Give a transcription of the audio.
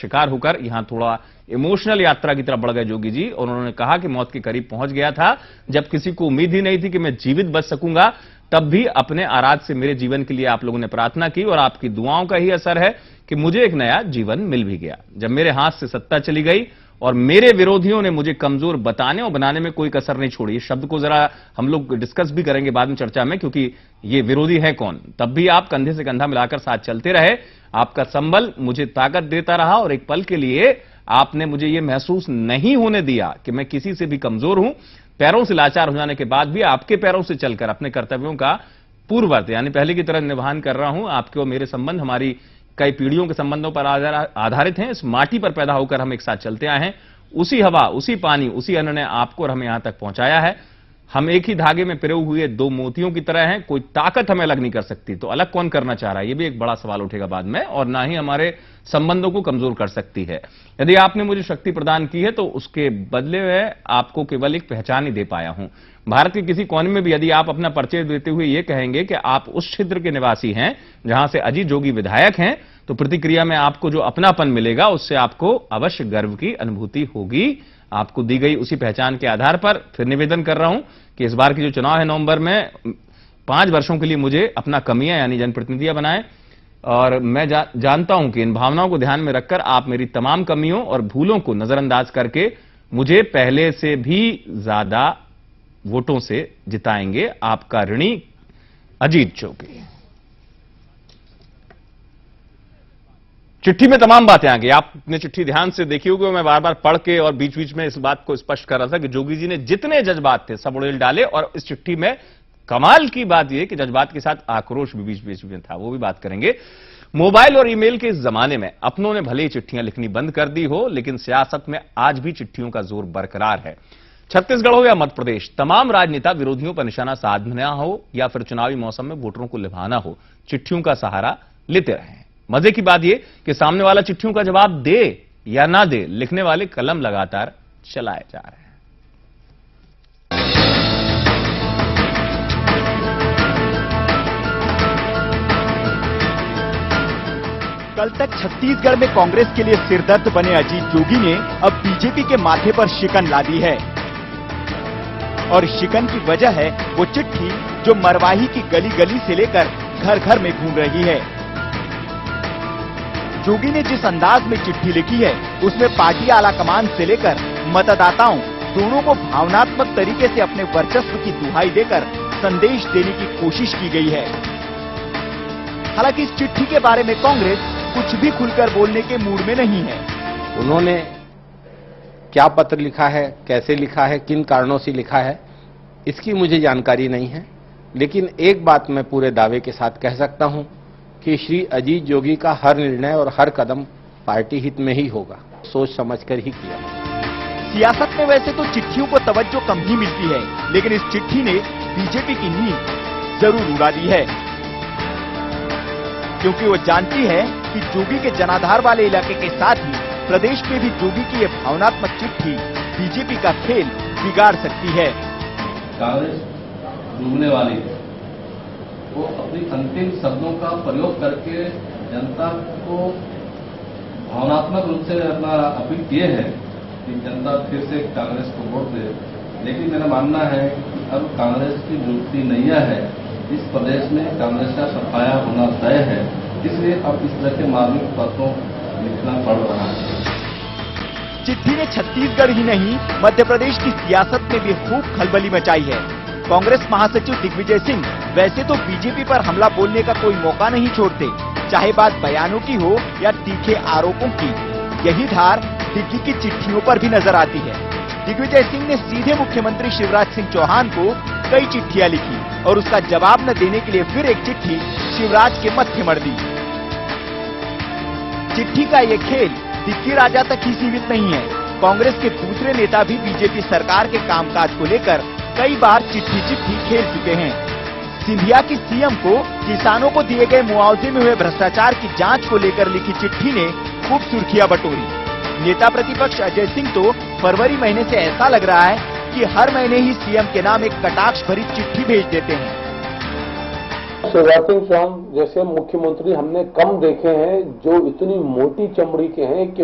शिकार होकर यहां थोड़ा इमोशनल यात्रा की तरफ बढ़ गए जोगी जी, और उन्होंने कहा कि मौत के करीब पहुंच गया था। जब किसी को उम्मीद ही नहीं थी कि मैं जीवित बच सकूंगा, तब भी अपने आराध से मेरे जीवन के लिए आप लोगों ने प्रार्थना की और आपकी दुआओं का ही असर है कि मुझे एक नया जीवन मिल भी गया। जब मेरे हाथ से सत्ता चली गई और मेरे विरोधियों ने मुझे कमजोर बताने और बनाने में कोई कसर नहीं छोड़ी। इस शब्द को जरा हम लोग डिस्कस भी करेंगे बाद में चर्चा में, क्योंकि ये विरोधी है कौन। तब भी आप कंधे से कंधा मिलाकर साथ चलते रहे। आपका संबल मुझे ताकत देता रहा और एक पल के लिए आपने मुझे यह महसूस नहीं होने दिया कि मैं किसी से भी कमजोर हूं। पैरों से लाचार हो जाने के बाद भी आपके पैरों से चलकर अपने कर्तव्यों का पूर्ववत यानी पहले की तरह निर्वहन कर रहा हूं। आपके और मेरे संबंध हमारी कई पीढ़ियों के संबंधों पर आधारित हैं। इस माटी पर पैदा होकर हम एक साथ चलते आए हैं। उसी हवा, उसी पानी, उसी अन्न ने आपको और हमें यहां तक पहुंचाया है। हम एक ही धागे में पिरोए हुए दो मोतियों की तरह हैं। कोई ताकत हमें अलग नहीं कर सकती, तो अलग कौन करना चाह रहा है, यह भी एक बड़ा सवाल उठेगा बाद में, और ना ही हमारे संबंधों को कमजोर कर सकती है। यदि आपने मुझे शक्ति प्रदान की है तो उसके बदले में आपको केवल एक पहचान ही दे पाया हूं। भारत के किसी कोने में भी यदि आप अपना परिचय देते हुए यह कहेंगे कि आप उस क्षेत्र के निवासी हैं जहां से अजीत जोगी विधायक हैं, तो प्रतिक्रिया में आपको जो अपनापन मिलेगा उससे आपको अवश्य गर्व की अनुभूति होगी। आपको दी गई उसी पहचान के आधार पर फिर निवेदन कर रहा हूं कि इस बार की जो चुनाव है नवंबर में, 5 वर्षों के लिए मुझे अपना कमियां यानी जनप्रतिनिधियां बनाएं, और मैं जानता हूं कि इन भावनाओं को ध्यान में रखकर आप मेरी तमाम कमियों और भूलों को नजरअंदाज करके मुझे पहले से भी ज्यादा वोटों से जिताएंगे। आपका ऋणी अजीत जोगी। चिट्ठी में तमाम बातें आ गई। आपने चिट्ठी ध्यान से देखी होगी, मैं बार बार पढ़ के और बीच बीच में इस बात को स्पष्ट कर रहा था कि जोगी जी ने जितने जज्बात थे सब उड़ेल डाले, और इस चिट्ठी में कमाल की बात यह कि जज्बात के साथ आक्रोश भी बीच बीच में था, वो भी बात करेंगे। मोबाइल और ईमेल के इस जमाने में अपनों ने भले ही चिट्ठियां लिखनी बंद कर दी हो, लेकिन सियासत में आज भी चिट्ठियों का जोर बरकरार है। छत्तीसगढ़ हो या मध्य प्रदेश, तमाम राजनेता विरोधियों पर निशाना साधना हो या फिर चुनावी मौसम में वोटरों को लुभाना हो, चिट्ठियों का सहारा लेते रहे। मजे की बात यह कि सामने वाला चिट्ठियों का जवाब दे या ना दे, लिखने वाले कलम लगातार चलाए जा रहे हैं। कल तक छत्तीसगढ़ में कांग्रेस के लिए सिरदर्द बने अजीत जोगी ने अब बीजेपी के माथे पर शिकन ला दी है, और शिकन की वजह है वो चिट्ठी जो मरवाही की गली गली से लेकर घर घर में घूम रही है। जोगी ने जिस अंदाज में चिट्ठी लिखी है उसमें पार्टी आलाकमान से लेकर मतदाताओं दोनों को भावनात्मक तरीके से अपने वर्चस्व की दुहाई देकर संदेश देने की कोशिश की गई है। हालांकि इस चिट्ठी के बारे में कांग्रेस कुछ भी खुलकर बोलने के मूड में नहीं है। उन्होंने क्या पत्र लिखा है, कैसे लिखा है, किन कारणों से लिखा है, इसकी मुझे जानकारी नहीं है, लेकिन एक बात मैं पूरे दावे के साथ कह सकता हूं कि श्री अजीत जोगी का हर निर्णय और हर कदम पार्टी हित में ही होगा, सोच समझकर ही किया। सियासत में वैसे तो चिट्ठियों को तवज्जो कम ही मिलती है, लेकिन इस चिट्ठी ने बीजेपी की नींद जरूर उड़ा दी है, क्योंकि वो जानती है कि जोगी के जनाधार वाले इलाके के साथ ही प्रदेश में भी जोगी की ये भावनात्मक चिट्ठी बीजेपी का खेल बिगाड़ सकती है। कांग्रेस डूबने वाली है, वो अपनी अंतिम शब्दों का प्रयोग करके जनता को भावनात्मक रूप से अपना अपील किए हैं कि जनता फिर से कांग्रेस को वोट दे, लेकिन मेरा मानना है कि अब कांग्रेस की डूबती नैया है, इस प्रदेश में कांग्रेस का सफाया होना तय है, इसलिए अब इस तरह के मार्मिक पत्रों लिखना पड़ रहा है। चिट्ठी ने छत्तीसगढ़ ही नहीं मध्य प्रदेश की सियासत में भी खूब खलबली मचाई है। कांग्रेस महासचिव दिग्विजय सिंह वैसे तो बीजेपी पर हमला बोलने का कोई मौका नहीं छोड़ते, चाहे बात बयानों की हो या तीखे आरोपों की। यही धार दिग्गी की चिट्ठियों पर भी नजर आती है। दिग्विजय सिंह ने सीधे मुख्यमंत्री शिवराज सिंह चौहान को कई चिट्ठियां लिखी और उसका जवाब न देने के लिए फिर एक चिट्ठी शिवराज के मत्थे मढ़ दी। चिट्ठी का ये खेल दिग्गी राजा तक ही सीमित नहीं है। कांग्रेस के दूसरे नेता भी बीजेपी सरकार के कामकाज को लेकर कई बार चिट्ठी खेल चुके हैं। सिंधिया की सीएम को किसानों को दिए गए मुआवजे में हुए भ्रष्टाचार की जांच को लेकर लिखी चिट्ठी ने खूब सुर्खियां बटोरी। नेता प्रतिपक्ष अजय सिंह तो फरवरी महीने से ऐसा लग रहा है कि हर महीने ही सीएम के नाम एक कटाक्ष भरी चिट्ठी भेज देते हैं। शिवराज सिंह चौहान जैसे मुख्यमंत्री हमने कम देखे हैं जो इतनी मोटी चमड़ी के हैं कि